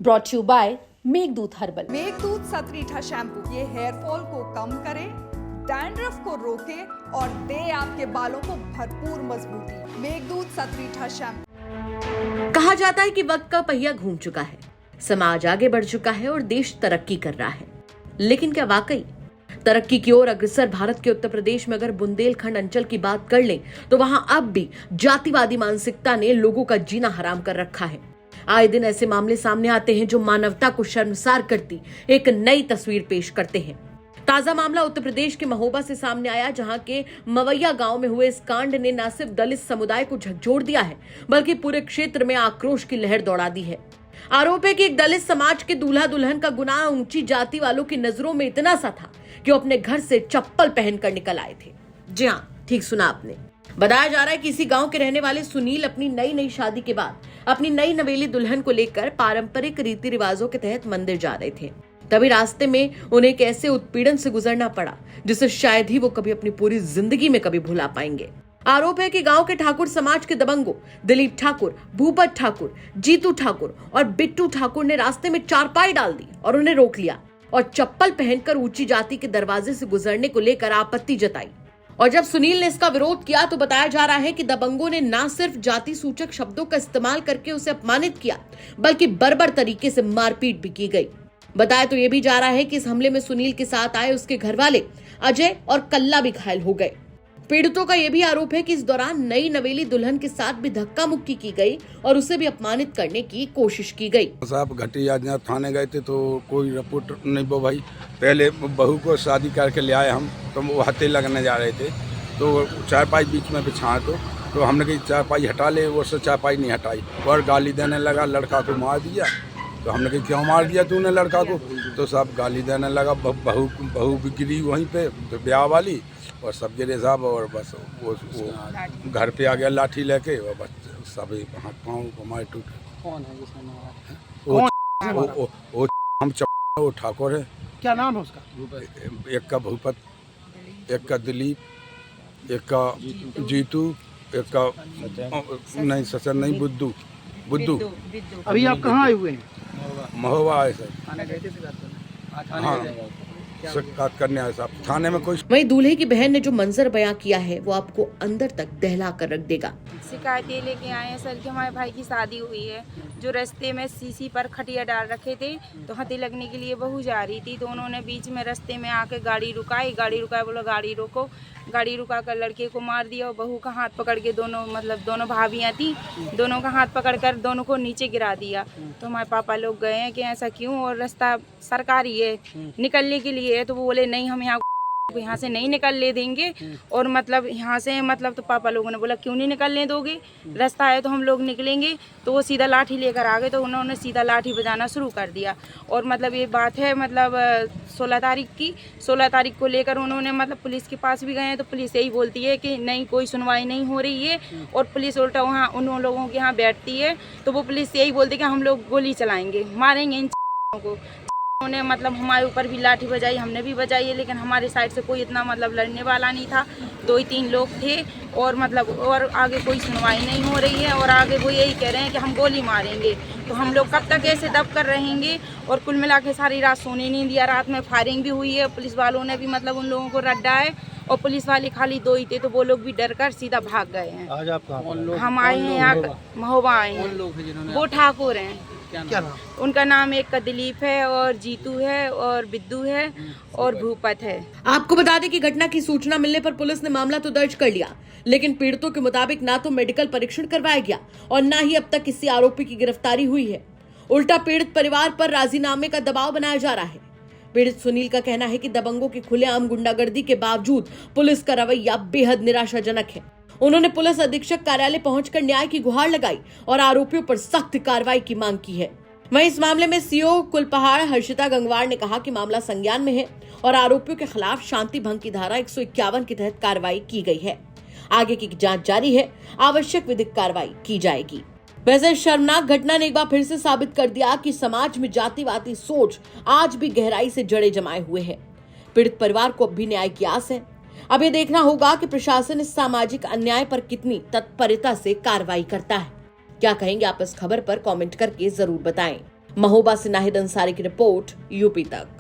Brought you by Meghdoot herbal. Meghdoot सतरीठा shampoo ये hair fall को कम करे, डैंड्रफ को रोके और दे आपके बालों को भरपूर मजबूती। मेघदूत सतरीठा शैम्पू। कहा जाता है कि वक्त का पहिया घूम चुका है, समाज आगे बढ़ चुका है और देश तरक्की कर रहा है। लेकिन क्या वाकई तरक्की की ओर अग्रसर भारत के उत्तर प्रदेश में अगर बुंदेलखंड अंचल की बात कर लें तो वहां अब भी जातिवादी मानसिकता ने लोगों का जीना हराम कर रखा है। आए दिन ऐसे मामले सामने आते हैं जो मानवता को शर्मसार करती एक नई तस्वीर पेश करते हैं। ताजा मामला उत्तर प्रदेश के महोबा से सामने आया, जहां के मवैया गांव में हुए इस कांड ने न सिर्फ दलित समुदाय को झकझोर दिया है बल्कि पूरे क्षेत्र में आक्रोश की लहर दौड़ा दी है। आरोप है कि एक दलित समाज के दूल्हा दुल्हन का गुनाह ऊंची जाति वालों की नजरों में इतना सा था कि वो अपने घर से चप्पल पहनकर निकल आए थे। जी हाँ, ठीक सुना आपने। बताया जा रहा है कि इसी गांव के रहने वाले सुनील अपनी नई शादी के बाद अपनी नई नवेली दुल्हन को लेकर पारंपरिक रीति रिवाजों के तहत मंदिर जा रहे थे। तभी रास्ते में उन्हें एक ऐसे उत्पीड़न से गुजरना पड़ा जिसे शायद ही वो कभी अपनी पूरी जिंदगी में कभी भुला पाएंगे। आरोप है कि गांव के ठाकुर समाज के दबंगों दिलीप ठाकुर, भूपत ठाकुर, जीतू ठाकुर और बिट्टू ठाकुर ने रास्ते में चारपाई डाल दी और उन्हें रोक लिया और चप्पल पहनकर ऊंची जाति के दरवाजे से गुजरने को लेकर आपत्ति जताई। और जब सुनील ने इसका विरोध किया तो बताया जा रहा है कि दबंगों ने न सिर्फ जाति सूचक शब्दों का इस्तेमाल करके उसे अपमानित किया बल्कि बर्बर तरीके से मारपीट भी की गई। बताया तो ये भी जा रहा है कि इस हमले में सुनील के साथ आए उसके घरवाले अजय और कल्ला भी घायल हो गए। पीड़ितों का यह भी आरोप है कि इस दौरान नई नवेली दुल्हन के साथ भी धक्का मुक्की की गई और उसे भी अपमानित करने की कोशिश की गई। साहब घटिया जहाँ थाने गए थे तो कोई रिपोर्ट नहीं वो भाई, पहले बहू को शादी करके ले आए हम, तो वो हत्थे लगने जा रहे थे तो चारपाई बीच में बिछाए तो हमने कही चारपाई हटा ले, वो से चारपाई नहीं हटाई और गाली देने लगा, लड़का को मार दिया। तो हमने कही क्यों मार दिया तूने लड़का को? तो साहब गाली देने लगा, बहू भी गिरी वहीं पे ब्याह वाली और सब गिरे साहब, और बस वो घर पे आ गया लाठी लेके और बस सब हाथ पाँव हमारे टूटे। कौन है जिसने मारा? हम वो ठाकुर है। क्या नाम है उसका? एक का भूपत, एक का दिलीप, एक का जीतू, एक का नहीं सचन नहीं बुद्धू। अभी आप कहाँ आए हुए हैं? महोबा आए सर। हाँ, शिकायत करने आए साहब थाने में। कोई वहीं दूल्हे की बहन ने जो मंजर बयां किया है वो आपको अंदर तक दहला कर रख देगा। शिकायत ये लेके आए हैं सर कि हमारे भाई की शादी हुई है, जो रास्ते में सीसी पर खटिया डाल रखे थे तो हथी लगने के लिए बहू जा रही थी, तो उन्होंने बीच में रास्ते में आके गाड़ी रुकाई, बोला गाड़ी रोको, गाड़ी रुका कर लड़के को मार दिया और बहू का हाथ पकड़ के दोनों भाभियाँ थी, दोनों का हाथ पकड़ कर दोनों को नीचे गिरा दिया। तो हमारे पापा लोग गए हैं कि ऐसा क्यों, और रास्ता सरकारी है निकलने के लिए है, तो वो बोले नहीं हम यहाँ से नहीं निकलने देंगे और मतलब यहाँ से मतलब, तो पापा लोगों ने बोला क्यों नहीं निकलने दोगे, रास्ता है तो हम लोग निकलेंगे। तो वो सीधा लाठी लेकर आ गए, तो उन्होंने सीधा लाठी बजाना शुरू कर दिया। और मतलब ये बात है मतलब 16 तारीख की, 16 तारीख को लेकर उन्होंने मतलब पुलिस के पास भी गए हैं, तो पुलिस यही बोलती है कि नहीं कोई सुनवाई नहीं हो रही है, और पुलिस उल्टा वहाँ उन लोगों के यहाँ बैठती है, तो वो पुलिस यही बोलती है कि हम लोग गोली चलाएंगे, मारेंगे इन को। उन्होंने मतलब हमारे ऊपर भी लाठी बजाई, हमने भी बजाई है, लेकिन हमारे साइड से कोई इतना मतलब लड़ने वाला नहीं था, 2-3 लोग थे और मतलब और आगे कोई सुनवाई नहीं हो रही है, और आगे वो यही कह रहे हैं कि हम गोली मारेंगे। तो हम लोग कब तक ऐसे दब कर रहेंगे? और कुल मिला के सारी रात सोने नहीं दिया, रात में फायरिंग भी हुई है, पुलिस वालों ने भी मतलब उन लोगों को रड्डा है, और पुलिस वाले खाली 2 ही थे, तो वो लोग भी डर कर सीधा भाग गए हैं। आज आप हम आए हैं यहाँ महोबा आए हैं। वो ठाकुर हैं। क्या नाम? उनका नाम एक का दिलीप है और जीतू है और बिद्दू है और भूपत है। आपको बता दें कि घटना की सूचना मिलने पर पुलिस ने मामला तो दर्ज कर लिया, लेकिन पीड़ितों के मुताबिक ना तो मेडिकल परीक्षण करवाया गया और ना ही अब तक किसी आरोपी की गिरफ्तारी हुई है। उल्टा पीड़ित परिवार पर राजीनामे का दबाव बनाया जा रहा है। पीड़ित सुनील का कहना है कि दबंगों की खुलेआम गुंडागर्दी के बावजूद पुलिस का रवैया बेहद निराशाजनक है। उन्होंने पुलिस अधीक्षक कार्यालय पहुंचकर न्याय की गुहार लगाई और आरोपियों पर सख्त कार्रवाई की मांग की है। वहीं इस मामले में सीओ कुलपहाड़ हर्षिता गंगवार ने कहा कि मामला संज्ञान में है और आरोपियों के खिलाफ शांति भंग की धारा 151 के तहत कार्रवाई की गई है। आगे की जांच जारी है, आवश्यक विधिक कार्रवाई की जाएगी। वैसे शर्मनाक घटना ने एक बार फिर से साबित कर दिया कि समाज में जातिवादी सोच आज भी गहराई से जड़े जमाए हुए है। पीड़ित परिवार को अब भी न्याय की आस है। अब ये देखना होगा कि प्रशासन इस सामाजिक अन्याय पर कितनी तत्परता से कार्रवाई करता है। क्या कहेंगे आप इस खबर पर? कमेंट करके जरूर बताएं। महोबा से नाहिद अंसारी की रिपोर्ट, यूपी तक।